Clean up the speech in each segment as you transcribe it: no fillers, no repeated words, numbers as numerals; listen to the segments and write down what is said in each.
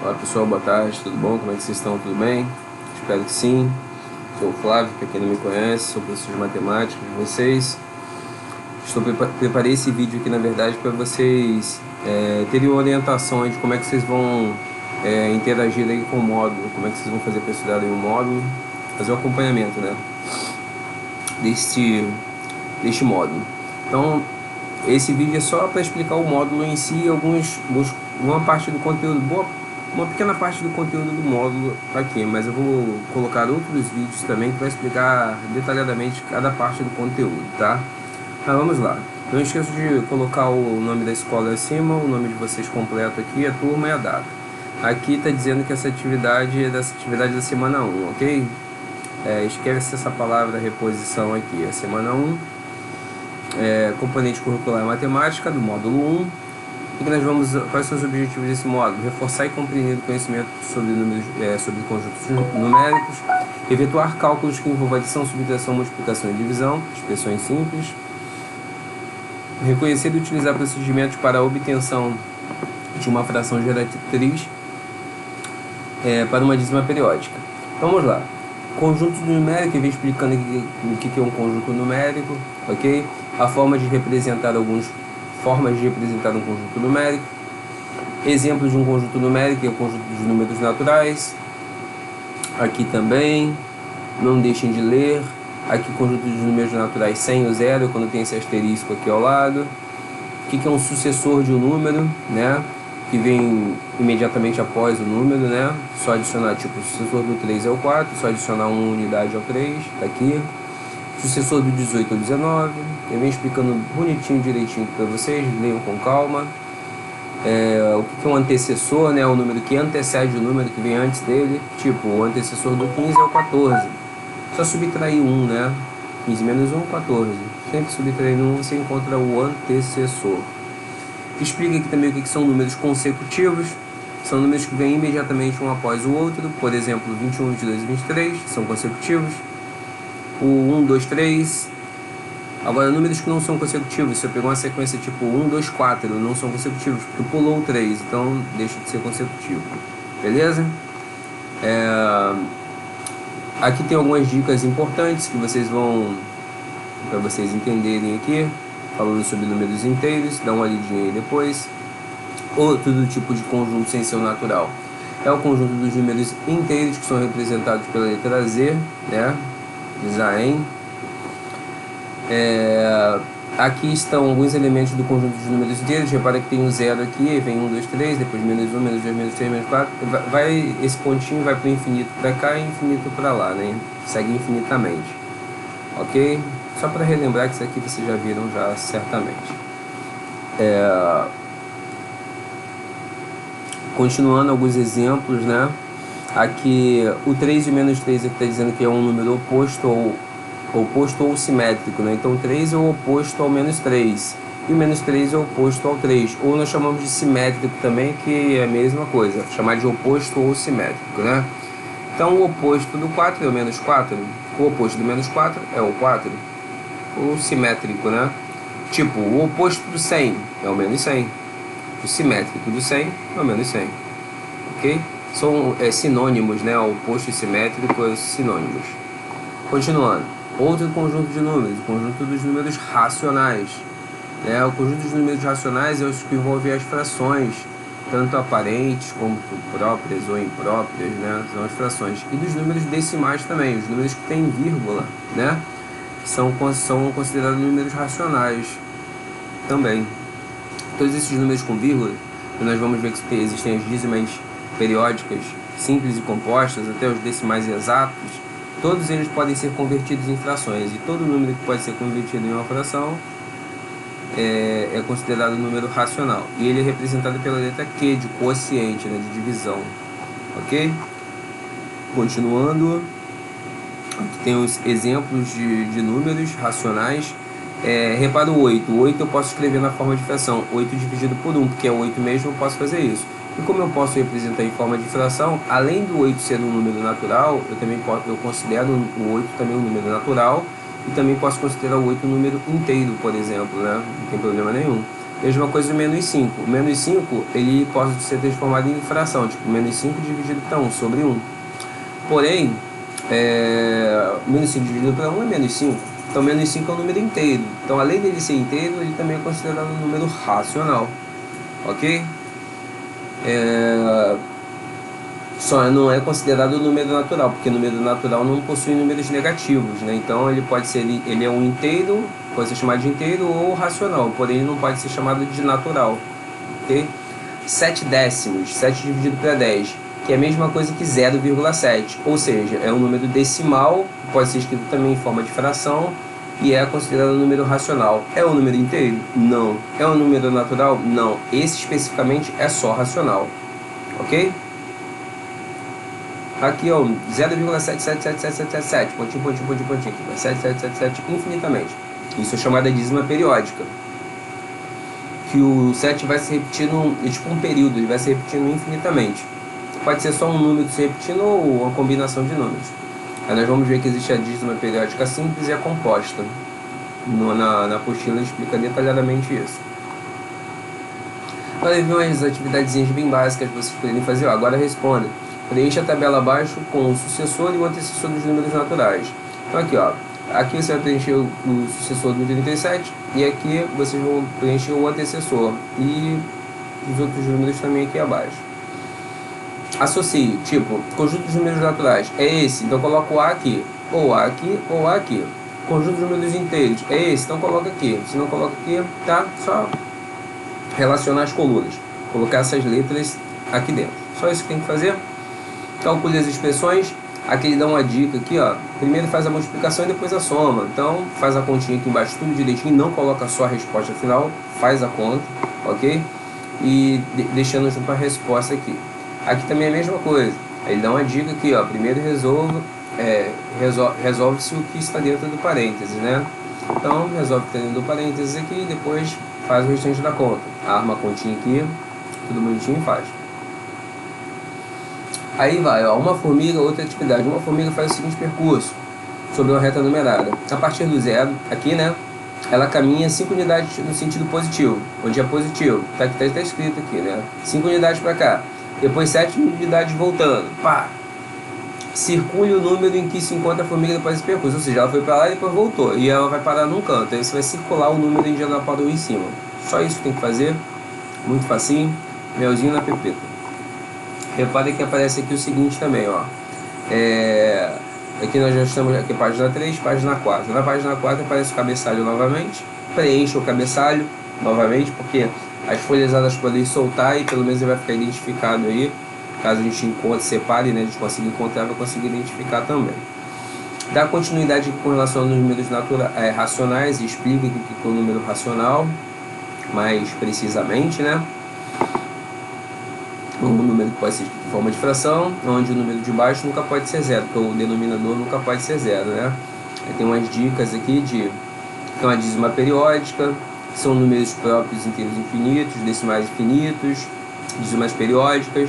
Olá pessoal, boa tarde, tudo bom? Como é que vocês estão? Tudo bem? Espero que sim. Sou o Flávio, para quem não me conhece, sou professor de matemática de vocês. Preparei esse vídeo aqui na verdade para vocês terem uma orientação de como é que vocês vão interagir aí com o módulo, como é que vocês vão fazer para estudar aí o módulo, fazer o acompanhamento, né, deste módulo. Então, esse vídeo é só para explicar o módulo em si, uma parte do conteúdo, uma pequena parte do conteúdo do módulo aqui, mas eu vou colocar outros vídeos também que vai explicar detalhadamente cada parte do conteúdo, tá? Então vamos lá. Não esqueça de colocar o nome da escola acima, o nome de vocês completo aqui, a turma e a data. Aqui está dizendo que essa atividade é da semana 1, ok? Esquece essa palavra reposição aqui, a semana 1. Componente curricular matemática do módulo 1. E que nós vamos, quais são os objetivos desse módulo? Reforçar e compreender o conhecimento sobre sobre conjuntos numéricos, efetuar cálculos que envolvam adição, subtração, multiplicação e divisão, expressões simples, reconhecer e utilizar procedimentos para a obtenção de uma fração geratriz para uma dízima periódica. Então, vamos lá. Conjunto numérico, eu vim explicando aqui o que é um conjunto numérico, ok? A forma de representar formas de representar um conjunto numérico. Exemplos de um conjunto numérico é o conjunto dos números naturais. Aqui também, não deixem de ler. Aqui conjunto dos números naturais sem o zero, quando tem esse asterisco aqui ao lado. O que é um sucessor de um número, né? Que vem imediatamente após o número, né? Só adicionar, tipo, o sucessor do 3 é o 4, só adicionar uma unidade ao 3, tá aqui. Sucessor do 18 ao 19, eu venho explicando bonitinho, direitinho para vocês, leiam com calma. O que é um antecessor, né? O número que antecede o número que vem antes dele. Tipo, o antecessor do 15 é o 14. Só subtrair 1, né? 15 menos 1, 14. Sempre subtraindo 1 você encontra o antecessor. Explica aqui também o que são números consecutivos. São números que vêm imediatamente um após o outro. Por exemplo, 21, 22 e 23 são consecutivos. O 1, 2, 3. Agora, números que não são consecutivos, se eu pegar uma sequência tipo 1, 2, 4, não são consecutivos, porque pulou o 3, então deixa de ser consecutivo. Beleza? Aqui tem algumas dicas importantes que vocês vão, para vocês entenderem aqui, falando sobre números inteiros, dá uma olhadinha aí depois. Outro do tipo de conjunto sem ser o natural é o conjunto dos números inteiros, que são representados pela letra Z, né? Zaem. Aqui estão alguns elementos do conjunto de números inteiros. Repara que tem um zero aqui, vem 1, 2, 3, depois menos 1, menos 2, menos 3, menos 4. Esse pontinho vai para o infinito para cá e infinito para lá, né? Segue infinitamente. Ok? Só para relembrar que isso aqui vocês já viram já certamente. Continuando alguns exemplos, né? Aqui o 3 e o menos 3 aqui está dizendo que é um número oposto ou simétrico, né? Então 3 é o oposto ao menos 3 e o menos 3 é o oposto ao 3, ou nós chamamos de simétrico também, que é a mesma coisa, chamar de oposto ou simétrico, né? Então o oposto do 4 é o menos 4, o oposto do menos 4 é o 4, o simétrico, né? Tipo, o oposto do 100 é o menos 100, o simétrico do 100 é o menos 100, ok? São sinônimos, né? O oposto e simétrico são sinônimos. Continuando, outro conjunto de números, o conjunto dos números racionais. O conjunto dos números racionais é os que envolvem as frações, tanto aparentes como próprias ou impróprias, né? São as frações. E dos números decimais também, os números que têm vírgula, né? São considerados números racionais também. Todos esses números com vírgula, nós vamos ver que existem as dízimas periódicas simples e compostas, até os decimais exatos, todos eles podem ser convertidos em frações, e todo número que pode ser convertido em uma fração é considerado um número racional, e ele é representado pela letra Q, de quociente, né, de divisão, ok? Continuando, aqui tem os exemplos de números racionais. Repara o 8. O 8 eu posso escrever na forma de fração, 8 dividido por 1, porque é 8 mesmo, eu posso fazer isso. E como eu posso representar em forma de fração, além do 8 ser um número natural, eu considero o 8 também um número natural, e também posso considerar o 8 um número inteiro, por exemplo, né? Não tem problema nenhum. Mesma coisa do menos 5. O menos 5, ele pode ser transformado em fração, tipo menos 5 dividido para 1 sobre 1. Porém, menos 5 dividido para 1 é menos 5. Então, menos 5 é um número inteiro. Então, além dele ser inteiro, ele também é considerado um número racional. Ok? Só não é considerado número natural, porque número natural não possui números negativos, né? Então, ele pode ser, ele é um inteiro, pode ser chamado de inteiro ou racional, porém ele não pode ser chamado de natural. Ok? 7 décimos, 7 dividido para 10, que é a mesma coisa que 0,7, ou seja, é um número decimal, pode ser escrito também em forma de fração, e é considerado um número racional. É um número inteiro? Não. É um número natural? Não. Esse especificamente é só racional. Ok? Aqui, ó, 0,77777, pontinho, pontinho, pontinho, pontinho, aqui, 7777 infinitamente. Isso é chamada dízima periódica. Que o 7 vai se repetindo, é tipo um período, ele vai se repetindo infinitamente. Pode ser só um número se repetindo ou uma combinação de números. Aí nós vamos ver que existe a dízima periódica simples e a composta. Na apostila explica detalhadamente isso. Agora eu vi umas atividades bem básicas que vocês poderem fazer. Ó, agora responda. Preencha a tabela abaixo com o sucessor e o antecessor dos números naturais. Então aqui, ó. Aqui você vai preencher o sucessor do 37 e aqui vocês vão preencher o antecessor e os outros números também aqui abaixo. Associe, tipo, conjunto de números naturais é esse, então coloca o A aqui, ou A aqui, ou A aqui. Conjunto de números inteiros é esse, então coloca aqui. Se não coloca aqui, tá? Só relacionar as colunas, colocar essas letras aqui dentro. Só isso que tem que fazer. Calcule as expressões. Aqui ele dá uma dica aqui, ó. Primeiro faz a multiplicação e depois a soma. Então faz a continha aqui embaixo tudo direitinho, não coloca só a resposta final, faz a conta, ok? E deixando junto a resposta aqui. Aqui também é a mesma coisa. Ele dá uma dica aqui, ó. Primeiro resolve-se o que está dentro do parênteses, né? Então resolve o que está dentro do parênteses aqui e depois faz o restante da conta. Arma a continha aqui, tudo bonitinho e faz. Aí vai, ó, uma formiga, outra atividade. Uma formiga faz o seguinte percurso sobre uma reta numerada. A partir do zero, aqui, né, ela caminha 5 unidades no sentido positivo, onde é positivo. Tá escrito aqui, né? 5 unidades para cá. Depois 7 unidades voltando. Pá! Circule o número em que se encontra a formiga depois desse percurso. Ou seja, ela foi para lá e depois voltou. E ela vai parar num canto. Aí você vai circular o número onde ela parou em cima. Só isso que tem que fazer. Muito facinho. Melzinho na pepeta. Repare que aparece aqui o seguinte também, ó. Aqui nós já estamos aqui, página 3, página 4. Na página 4 aparece o cabeçalho novamente. Preencha o cabeçalho novamente, porque as folhas elas podem soltar e pelo menos ele vai ficar identificado aí. Caso a gente encontre, separe, né? A gente consiga encontrar, vai conseguir identificar também. Dá continuidade com relação aos números racionais e explica o que é o número racional, mais precisamente, né? Um número que pode ser de forma de fração, onde o número de baixo nunca pode ser zero, porque o denominador nunca pode ser zero, né? Aí tem umas dicas aqui de que é uma dízima periódica, são números próprios inteiros infinitos, decimais infinitos, dízimas periódicas.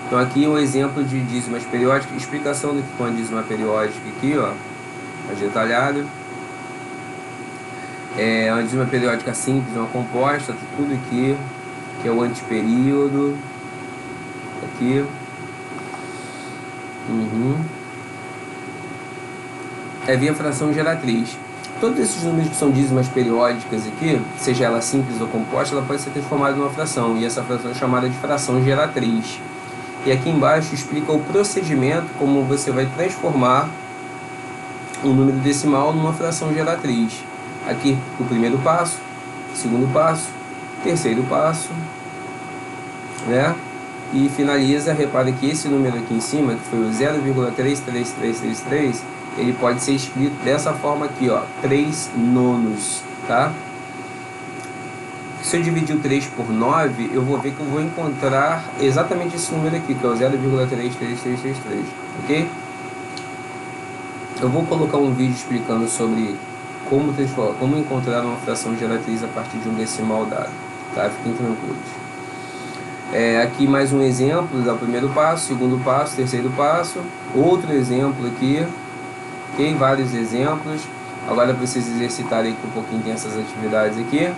Então aqui um exemplo de dízimas periódicas, explicação do que é uma dízima periódica aqui, ó, mais detalhado. É uma dízima periódica simples, uma composta, tudo aqui, que é o antiperíodo. Aqui. Via fração geratriz. Todos esses números que são dízimas periódicas aqui, seja ela simples ou composta, ela pode ser transformada em uma fração. E essa fração é chamada de fração geratriz. E aqui embaixo explica o procedimento, como você vai transformar um número decimal numa fração geratriz. Aqui o primeiro passo, segundo passo, terceiro passo, né? E finaliza, repare que esse número aqui em cima, que foi o 0,33333, ele pode ser escrito dessa forma aqui, ó, 3 nonos, tá? Se eu dividir o 3 por 9, eu vou ver que eu vou encontrar exatamente esse número aqui, que é o 0,33333, ok? Eu vou colocar um vídeo explicando sobre como encontrar uma fração geratriz a partir de um decimal dado, tá? Fiquem tranquilos. Aqui mais um exemplo do primeiro passo, segundo passo, terceiro passo, outro exemplo aqui, ok? Vários exemplos. Agora para vocês exercitarem aqui um pouquinho dessas atividades aqui.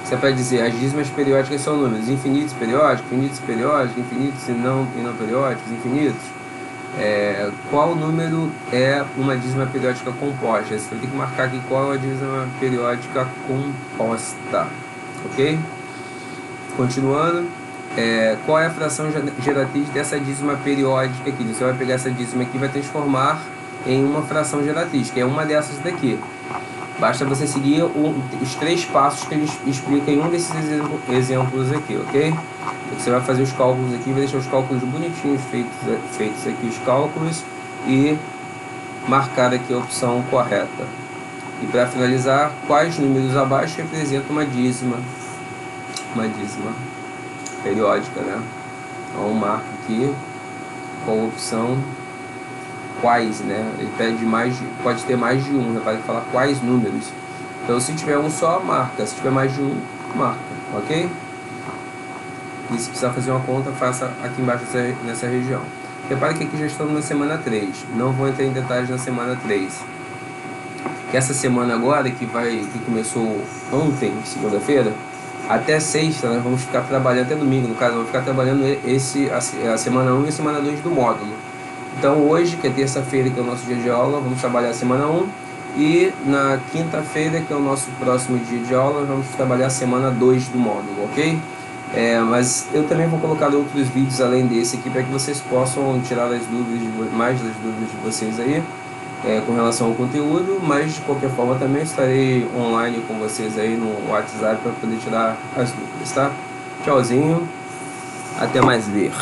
Você pode dizer, as dízimas periódicas são números infinitos periódicos, infinitos e não periódicos, infinitos. Qual número é uma dízima periódica composta? Você vai ter que marcar aqui qual é a dízima periódica composta, ok? Continuando, qual é a fração geratriz dessa dízima periódica aqui? Você vai pegar essa dízima aqui e vai transformar em uma fração geratriz, que é uma dessas daqui. Basta você seguir os 3 passos que ele explica em um desses exemplos aqui, ok? Você vai fazer os cálculos aqui, vai deixar os cálculos bonitinhos feitos aqui os cálculos e marcar aqui a opção correta. E para finalizar, quais números abaixo representam uma dízima periódica, né? Então marca aqui com a opção quais, né? Ele pede pode ter mais de um, vai falar quais números. Então se tiver um só, marca. Se tiver mais de um, marca, ok? E se precisar fazer uma conta, faça aqui embaixo nessa região. Repare que aqui já estamos na semana 3. Não vou entrar em detalhes na semana 3. Que essa semana agora, que começou ontem, segunda-feira, até sexta, nós vamos ficar trabalhando, até domingo no caso, vamos ficar trabalhando a semana 1 e a semana 2 do módulo. Então hoje, que é terça-feira, que é o nosso dia de aula, vamos trabalhar a semana 1. E na quinta-feira, que é o nosso próximo dia de aula, vamos trabalhar a semana 2 do módulo, ok? Mas eu também vou colocar outros vídeos além desse aqui para que vocês possam tirar mais das dúvidas de vocês aí com relação ao conteúdo, mas de qualquer forma também estarei online com vocês aí no WhatsApp para poder tirar as dúvidas, tá? Tchauzinho, até mais ver.